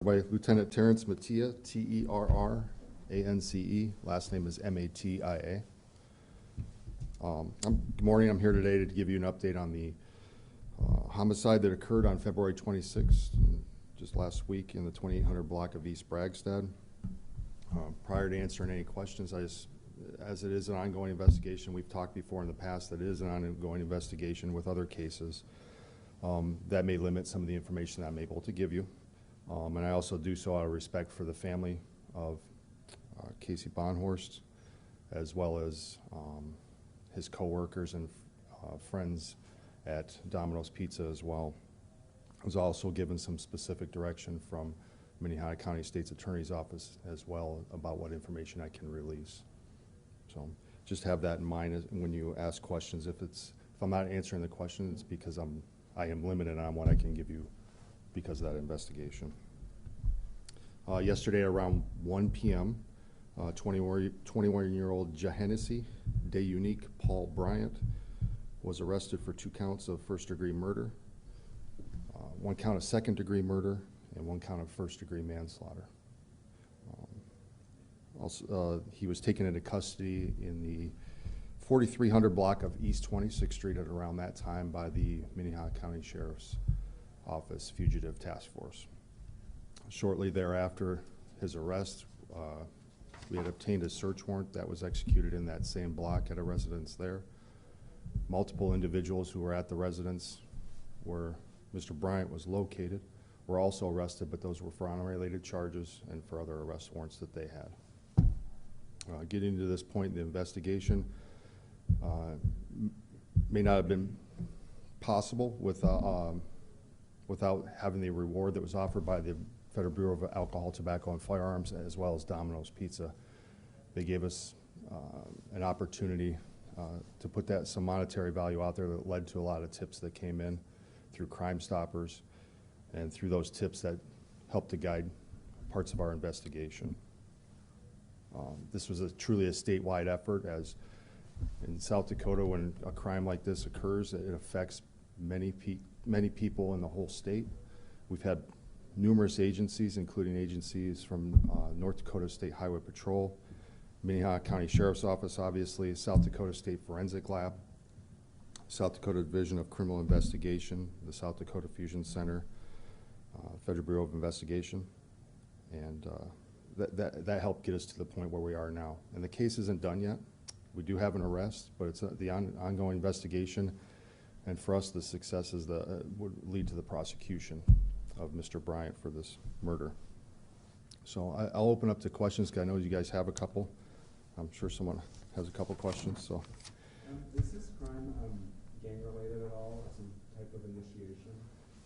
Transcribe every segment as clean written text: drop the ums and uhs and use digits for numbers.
By Lieutenant Terrence Mattia, Terrance, last name is Matia. Good morning, I'm here today to give you an update on the homicide that occurred on February 26th, just last week, in the 2800 block of East Bragstad. Prior to answering any questions, as it is an ongoing investigation, we've talked before in the past that it is an ongoing investigation with other cases. That may limit some of the information that I'm able to give you. And I also do so out of respect for the family of Casey Bonhorst, as well as his co-workers and friends at Domino's Pizza as well. I was also given some specific direction from Minnehaha County State's Attorney's Office as well about what information I can release. So just have that in mind when you ask questions. If I'm not answering the question, it's because I am limited on what I can give you because of that investigation. Yesterday around 1 p.m., 21-year-old Jahennessy Day Unique Paul Bryant was arrested for 2 counts of first-degree murder, 1 count of second-degree murder, and 1 count of first-degree manslaughter. He was taken into custody in the 4300 block of East 26th Street at around that time by the Minnehaha County Sheriff's Office Fugitive Task Force. Shortly thereafter his arrest, we had obtained a search warrant that was executed in that same block at a residence there. Multiple individuals who were at the residence where Mr. Bryant was located were also arrested, but those were for unrelated charges and for other arrest warrants that they had. Getting to this point in the investigation may not have been possible without having the reward that was offered by the Federal Bureau of Alcohol, Tobacco, and Firearms, as well as Domino's Pizza. They gave us an opportunity to put some monetary value out there that led to a lot of tips that came in through Crime Stoppers and through those tips that helped to guide parts of our investigation. This was truly a statewide effort, as in South Dakota, when a crime like this occurs, it affects many people in the whole state. We've had numerous agencies, including agencies from North Dakota State Highway Patrol, Minnehaha County Sheriff's Office, obviously, South Dakota State Forensic Lab, South Dakota Division of Criminal Investigation, the South Dakota Fusion Center, Federal Bureau of Investigation, and that helped get us to the point where we are now. And the case isn't done yet. We do have an arrest, but it's the ongoing investigation, and for us the success is would lead to the prosecution of Mr. Bryant for this murder. So I'll open up to questions, because I know you guys have a couple. I'm sure someone has a couple questions. So, is this crime gang-related at all, or some type of initiation?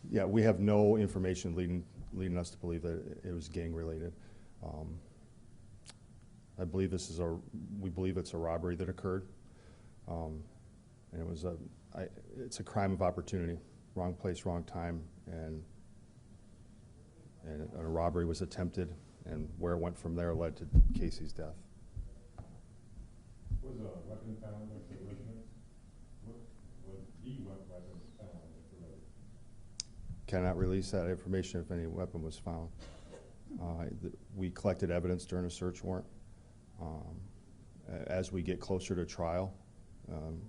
Yeah, we have no information leading us to believe that it was gang-related. I believe we believe it's a robbery that occurred, and it was it's a crime of opportunity, wrong place, wrong time, and a robbery was attempted, and where it went from there led to Casey's death. Was a weapon found at the residence? What was the weapon found at the residence? Cannot release that information if any weapon was found. We collected evidence during a search warrant. As we get closer to trial, and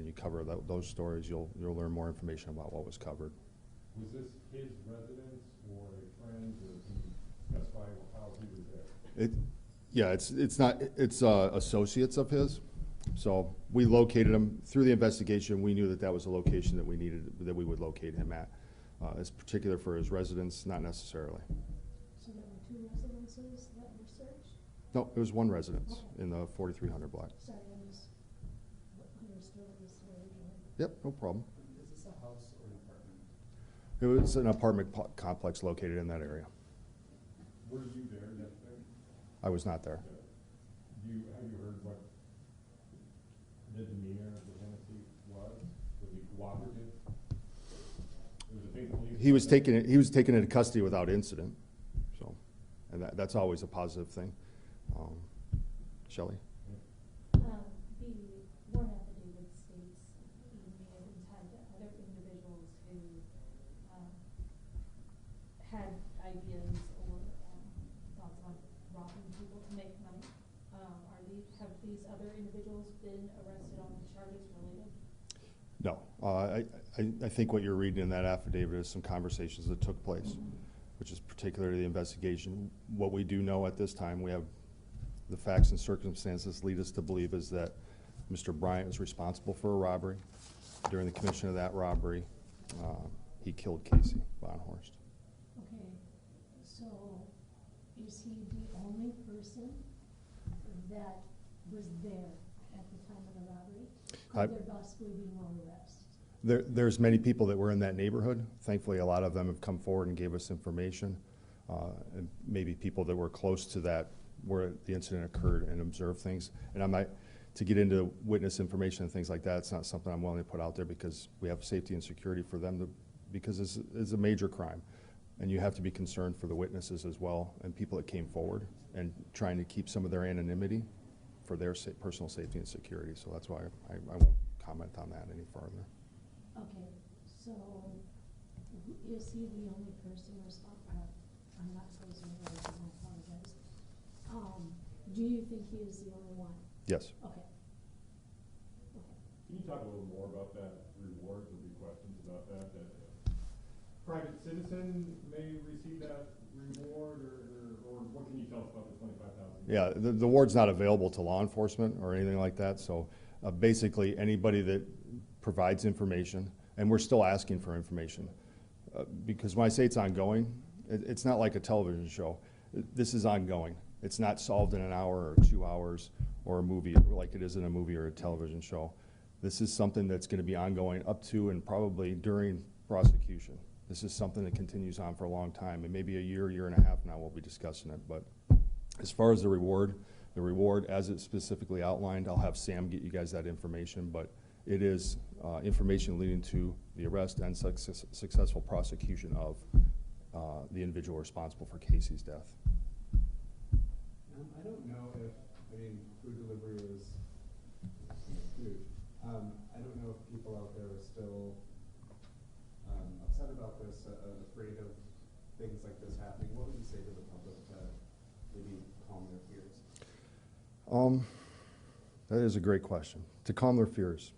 you cover those stories, you'll learn more information about what was covered. Was this his residence or a friend, or can you specify how he was there? It's associates of his. So we located him through the investigation. We knew that was a location that we would locate him at. It's particular for his residence, not necessarily. So there were 2 residences that were searched? No, it was 1 residence in the 4300 block. Sorry, I just understood this originally. Yep, no problem. Is this a house or an apartment? It was an apartment complex located in that area. Were you there yesterday? I was not there. Have you heard what the demeanor of the Tennessee was? Was he cooperative? Was it big police? He was taken into custody without incident. So, and that's always a positive thing. Shelley? The warrant affidavit states he may have intent that other individuals who had ideas been arrested on charges related? No. I think what you're reading in that affidavit is some conversations that took place, which is particularly the investigation. What we do know at this time, we have the facts and circumstances lead us to believe is that Mr. Bryant was responsible for a robbery. During the commission of that robbery, he killed Casey Bonhorst. Okay, so is he the only person that was there at the time of the robbery? Could there possibly be more arrests? There's many people that were in that neighborhood. Thankfully, a lot of them have come forward and gave us information. And maybe people that were close to that where the incident occurred and observed things. And I might, to get into witness information and things like that, it's not something I'm willing to put out there because we have safety and security for them to, because it's a major crime. And you have to be concerned for the witnesses as well and people that came forward and trying to keep some of their anonymity for their personal safety and security. So that's why I won't comment on that any further. Okay, so is he the only person responsible? I'm not closing the words, I apologize. Do you think he is the only one? Yes. Okay. Can you talk a little more about that reward? There'll be questions about that. That a private citizen may receive that reward, or what can you tell us about the $25,000? Yeah, the award's not available to law enforcement or anything like that. So basically, anybody that provides information, and we're still asking for information, because when I say it's ongoing, it's not like a television show. This is ongoing. It's not solved in an hour or 2 hours or a movie like it is in a movie or a television show. This is something that's going to be ongoing up to and probably during prosecution. This is something that continues on for a long time, and maybe a year and a half now we'll be discussing it. But as far as the reward as it's specifically outlined, I'll have Sam get you guys that information, but it is information leading to the arrest and successful prosecution of the individual responsible for Casey's death. I don't know if, food delivery is huge. I don't know if people out there are still upset about this, afraid of things like this happening. What would you say to the public to maybe calm their fears? That is a great question. To calm their fears,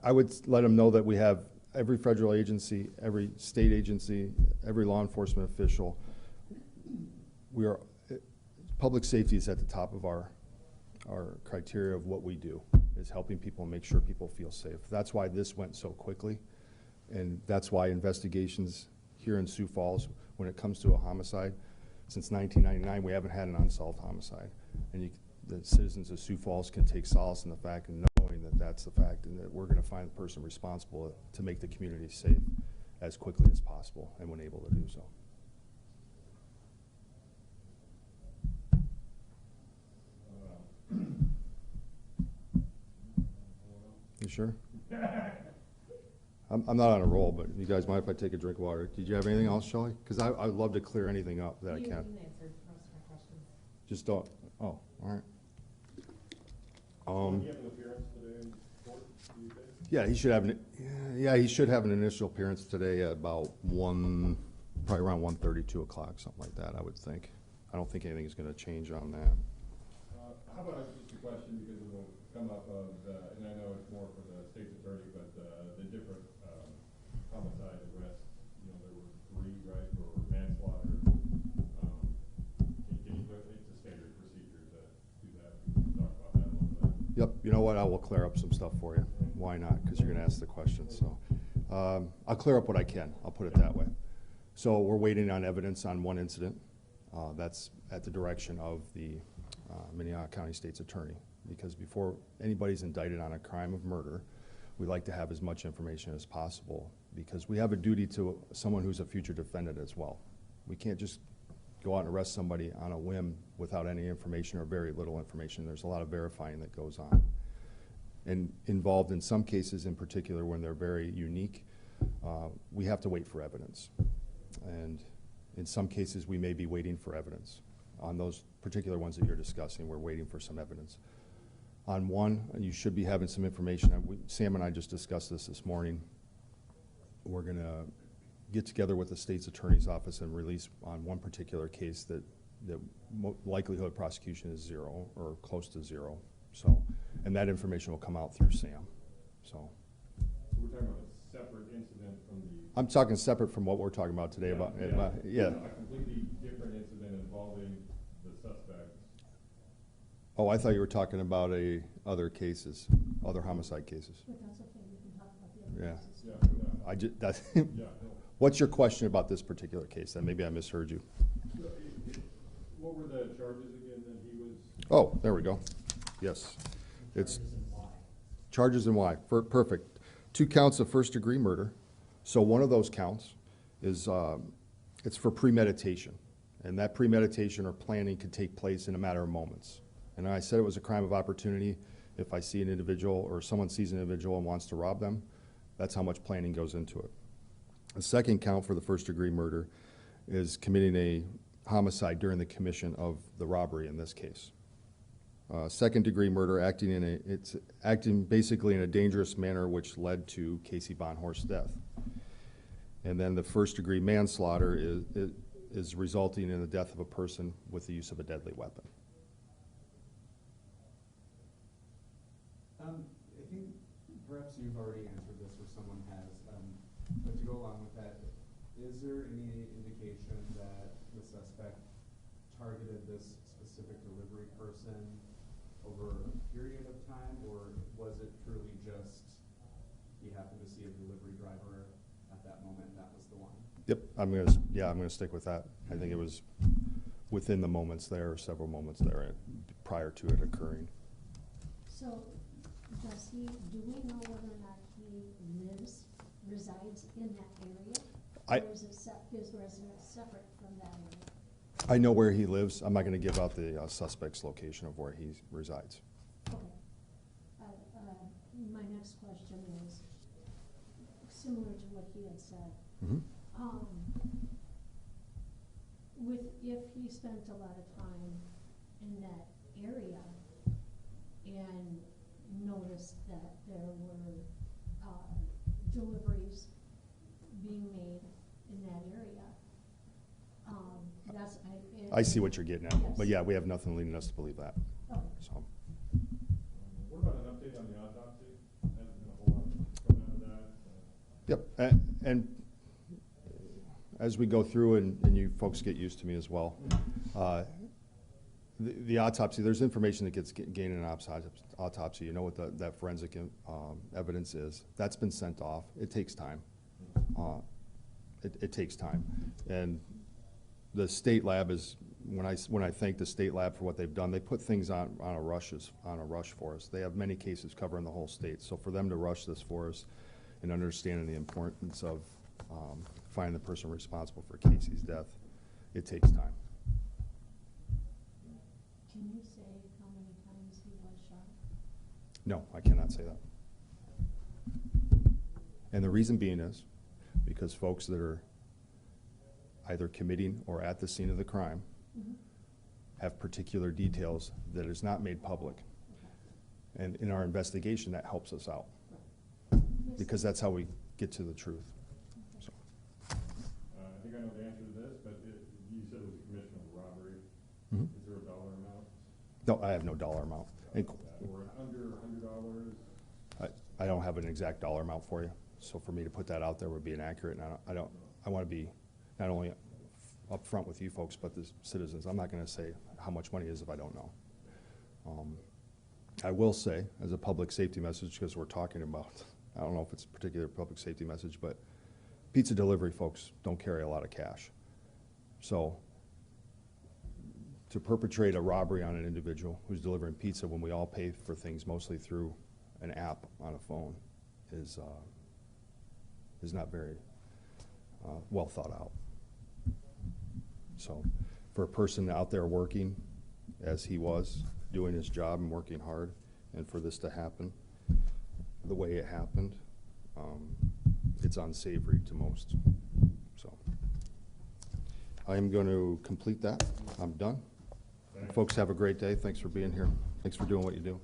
I would let them know that we have every federal agency, every state agency, every law enforcement official. Public safety is at the top of our criteria of what we do, is helping people make sure people feel safe. That's why this went so quickly, and that's why investigations here in Sioux Falls, when it comes to a homicide, since 1999, we haven't had an unsolved homicide. And the citizens of Sioux Falls can take solace in the fact and knowing that that's the fact and that we're going to find the person responsible to make the community safe as quickly as possible and when able to do so. You sure? I'm not on a roll, but you guys mind if I take a drink of water? Did you have anything else, Shelley? Because I'd love to clear anything up that I can. You answered most of my questions. Just don't. Oh, all right. Do you have an appearance today in court, do you think? Yeah, he should have an. Yeah, he should have an initial appearance today at about probably around 1:30, 2 o'clock, something like that. I would think. I don't think anything's going to change on that. How about just a question, because it will come up of, and I know it's more for the state's attorney, but the different homicide arrests, there were 3, right, for manslaughter. Can you it's a standard procedure to do that? Can you talk about that a little bit? Yep. You know what? I will clear up some stuff for you. Why not? Because you're going to ask the question. So I'll clear up what I can. I'll put it that way. So we're waiting on evidence on one incident. That's at the direction of the Minnehaha County State's Attorney, because before anybody's indicted on a crime of murder, we like to have as much information as possible, because we have a duty to someone who's a future defendant as well. We can't just go out and arrest somebody on a whim without any information or very little information. There's a lot of verifying that goes on. And involved in some cases in particular when they're very unique, we have to wait for evidence. And in some cases we may be waiting for evidence. On those particular ones that you're discussing, we're waiting for some evidence. On one, you should be having some information. Sam and I just discussed this morning. We're going to get together with the state's attorney's office and release on one particular case that the likelihood of prosecution is 0 or close to 0. So And that information will come out through Sam, so. So we're talking about a separate incident from the. I'm talking separate from what we're talking about today about, yeah. A completely different incident involving the suspect. Oh, I thought you were talking about other cases, other homicide cases. But that's okay, we can talk about the Yeah. other cases. Yeah, I just, that's, yeah, no. what's your question about this particular case? Then maybe I misheard you. So what were the charges again that he was? Oh, there we go. Yes. It's charges and why. Perfect. 2 counts of first-degree murder. So one of those counts is, it's for premeditation. And that premeditation or planning could take place in a matter of moments. And I said it was a crime of opportunity. If I see an individual or someone sees an individual and wants to rob them, that's how much planning goes into it. The second count for the first-degree murder is committing a homicide during the commission of the robbery in this case. Second-degree murder, acting basically in a dangerous manner which led to Casey Bonhorst's death. And then the first-degree manslaughter is resulting in the death of a person with the use of a deadly weapon. I think perhaps you've already answered this or someone has, but to go along with that, is there any indication that the suspect targeted this specific delivery person over a period of time, or was it truly just he happened to see a delivery driver at that moment and that was the one? Yep, I'm gonna stick with that. I think it was within the moments there, or several moments there, prior to it occurring. So, do we know whether or not he resides in that area? Or is his residence separate from that area? I know where he lives. I'm not gonna give out the suspect's location of where he resides. Okay. My next question is similar to what he had said. Mm-hmm. If he spent a lot of time in that area and noticed that there were deliveries being made in that area, I see what you're getting at, Yes. but yeah, we have nothing leading us to believe that, Okay. so. What about an update on the autopsy? Hasn't been a whole lot coming out of that. Yep, and as we go through, and you folks get used to me as well, the autopsy, there's information that gets gained in an autopsy. You know what that forensic evidence is. That's been sent off. It takes time. It takes time. And the state lab is, when I thank the state lab for what they've done, they put things on a rush for us. They have many cases covering the whole state. So for them to rush this for us and understanding the importance of finding the person responsible for Casey's death, it takes time. Can you say how many times he was shot? No, I cannot say that. And the reason being is because folks that are either committing or at the scene of the crime have particular details that is not made public. And in our investigation, that helps us out, because that's how we get to the truth. So. I think I know the answer to this, but you said it was a commission of robbery. Mm-hmm. Is there a dollar amount? No, I have no dollar amount. Or under $100? I don't have an exact dollar amount for you. So for me to put that out there would be inaccurate, and I want to be not only upfront with you folks, but the citizens. I'm not going to say how much money it is if I don't know. I will say, as a public safety message, because we're talking about, I don't know if it's a particular public safety message, but pizza delivery folks don't carry a lot of cash. So to perpetrate a robbery on an individual who's delivering pizza when we all pay for things mostly through an app on a phone is not very well thought out. So for a person out there working as he was, doing his job and working hard, and for this to happen the way it happened, it's unsavory to most. So I am going to complete that. I'm done. Folks, have a great day. Thanks for being here. Thanks for doing what you do.